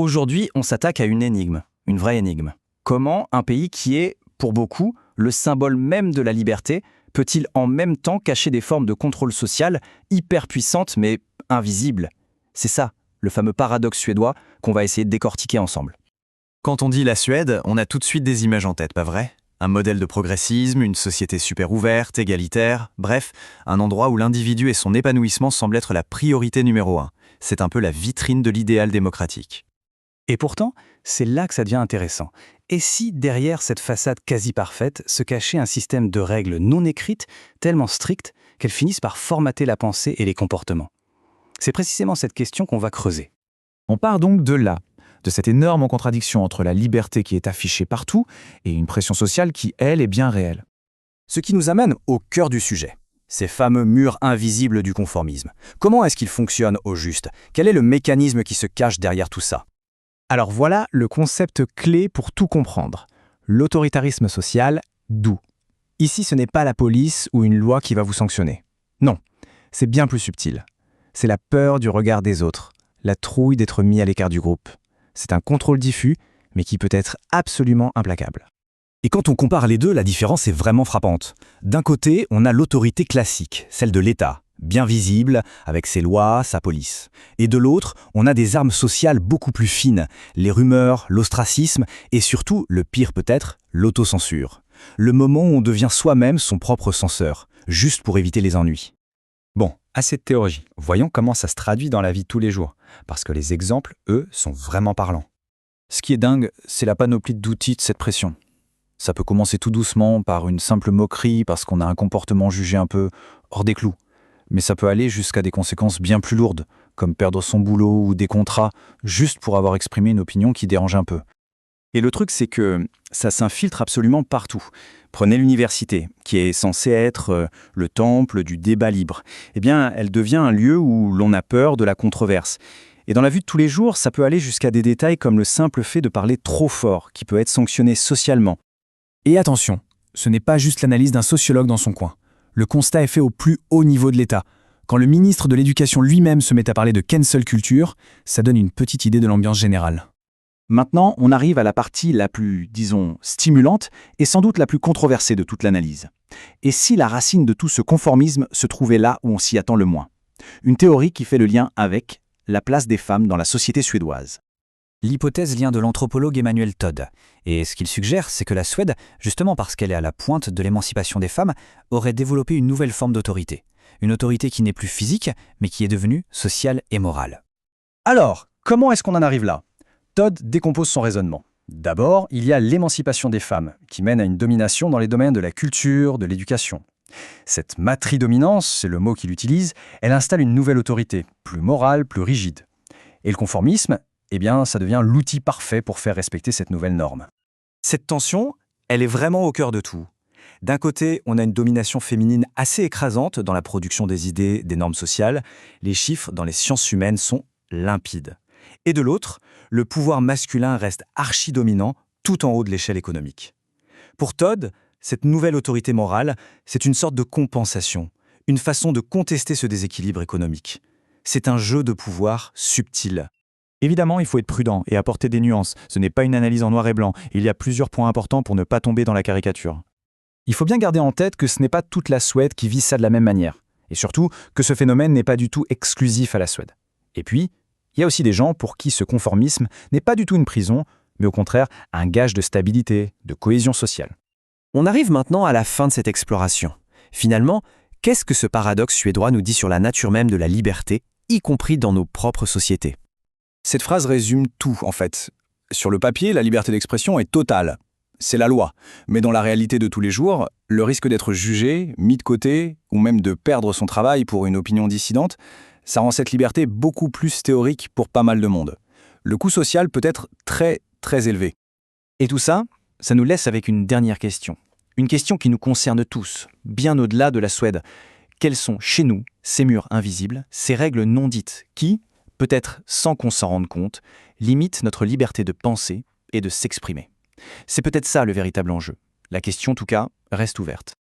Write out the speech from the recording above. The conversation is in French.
Aujourd'hui, on s'attaque à une énigme, une vraie énigme. Comment un pays qui est, pour beaucoup, le symbole même de la liberté, peut-il en même temps cacher des formes de contrôle social hyper puissantes mais invisibles? C'est ça, le fameux paradoxe suédois qu'on va essayer de décortiquer ensemble. Quand on dit la Suède, on a tout de suite des images en tête, pas vrai? Un modèle de progressisme, une société super ouverte, égalitaire, bref, un endroit où l'individu et son épanouissement semblent être la priorité numéro 1. C'est un peu la vitrine de l'idéal démocratique. Et pourtant, c'est là que ça devient intéressant. Et si derrière cette façade quasi parfaite se cachait un système de règles non écrites, tellement strictes qu'elles finissent par formater la pensée et les comportements? C'est précisément cette question qu'on va creuser. On part donc de là, de cette énorme contradiction entre la liberté qui est affichée partout et une pression sociale qui, elle, est bien réelle. Ce qui nous amène au cœur du sujet. Ces fameux murs invisibles du conformisme. Comment est-ce qu'ils fonctionnent au juste? Quel est le mécanisme qui se cache derrière tout ça? Alors voilà le concept clé pour tout comprendre. L'autoritarisme social, d'où? Ici, ce n'est pas la police ou une loi qui va vous sanctionner. Non, c'est bien plus subtil. C'est la peur du regard des autres, la trouille d'être mis à l'écart du groupe. C'est un contrôle diffus, mais qui peut être absolument implacable. Et quand on compare les deux, la différence est vraiment frappante. D'un côté, on a l'autorité classique, celle de l'État, bien visible, avec ses lois, sa police. Et de l'autre, on a des armes sociales beaucoup plus fines, les rumeurs, l'ostracisme et surtout, le pire peut-être, l'autocensure. Le moment où on devient soi-même son propre censeur, juste pour éviter les ennuis. Bon, assez de théorie. Voyons comment ça se traduit dans la vie de tous les jours. Parce que les exemples, eux, sont vraiment parlants. Ce qui est dingue, c'est la panoplie d'outils de cette pression. Ça peut commencer tout doucement par une simple moquerie parce qu'on a un comportement jugé un peu hors des clous. Mais ça peut aller jusqu'à des conséquences bien plus lourdes, comme perdre son boulot ou des contrats, juste pour avoir exprimé une opinion qui dérange un peu. Et le truc, c'est que ça s'infiltre absolument partout. Prenez l'université, qui est censée être le temple du débat libre. Eh bien, elle devient un lieu où l'on a peur de la controverse. Et dans la vie de tous les jours, ça peut aller jusqu'à des détails comme le simple fait de parler trop fort, qui peut être sanctionné socialement. Et attention, ce n'est pas juste l'analyse d'un sociologue dans son coin. Le constat est fait au plus haut niveau de l'État. Quand le ministre de l'Éducation lui-même se met à parler de cancel culture, ça donne une petite idée de l'ambiance générale. Maintenant, on arrive à la partie la plus, disons, stimulante et sans doute la plus controversée de toute l'analyse. Et si la racine de tout ce conformisme se trouvait là où on s'y attend le moins? Une théorie qui fait le lien avec la place des femmes dans la société suédoise. L'hypothèse vient de l'anthropologue Emmanuel Todd. Et ce qu'il suggère, c'est que la Suède, justement parce qu'elle est à la pointe de l'émancipation des femmes, aurait développé une nouvelle forme d'autorité. Une autorité qui n'est plus physique, mais qui est devenue sociale et morale. Alors, comment est-ce qu'on en arrive là? Todd décompose son raisonnement. D'abord, il y a l'émancipation des femmes, qui mène à une domination dans les domaines de la culture, de l'éducation. Cette matridominance, c'est le mot qu'il utilise, elle installe une nouvelle autorité, plus morale, plus rigide. Et le conformisme, eh bien, ça devient l'outil parfait pour faire respecter cette nouvelle norme. Cette tension, elle est vraiment au cœur de tout. D'un côté, on a une domination féminine assez écrasante dans la production des idées, des normes sociales. Les chiffres dans les sciences humaines sont limpides. Et de l'autre, le pouvoir masculin reste archi-dominant tout en haut de l'échelle économique. Pour Todd, cette nouvelle autorité morale, c'est une sorte de compensation, une façon de contester ce déséquilibre économique. C'est un jeu de pouvoir subtil. Évidemment, il faut être prudent et apporter des nuances. Ce n'est pas une analyse en noir et blanc. Il y a plusieurs points importants pour ne pas tomber dans la caricature. Il faut bien garder en tête que ce n'est pas toute la Suède qui vit ça de la même manière. Et surtout, que ce phénomène n'est pas du tout exclusif à la Suède. Et puis, il y a aussi des gens pour qui ce conformisme n'est pas du tout une prison, mais au contraire un gage de stabilité, de cohésion sociale. On arrive maintenant à la fin de cette exploration. Finalement, qu'est-ce que ce paradoxe suédois nous dit sur la nature même de la liberté, y compris dans nos propres sociétés? Cette phrase résume tout, en fait. Sur le papier, la liberté d'expression est totale. C'est la loi. Mais dans la réalité de tous les jours, le risque d'être jugé, mis de côté, ou même de perdre son travail pour une opinion dissidente, ça rend cette liberté beaucoup plus théorique pour pas mal de monde. Le coût social peut être très, très élevé. Et tout ça, ça nous laisse avec une dernière question. Une question qui nous concerne tous, bien au-delà de la Suède. Quels sont, chez nous, ces murs invisibles, ces règles non dites qui, peut-être sans qu'on s'en rende compte, limitent notre liberté de penser et de s'exprimer? C'est peut-être ça le véritable enjeu. La question, en tout cas, reste ouverte.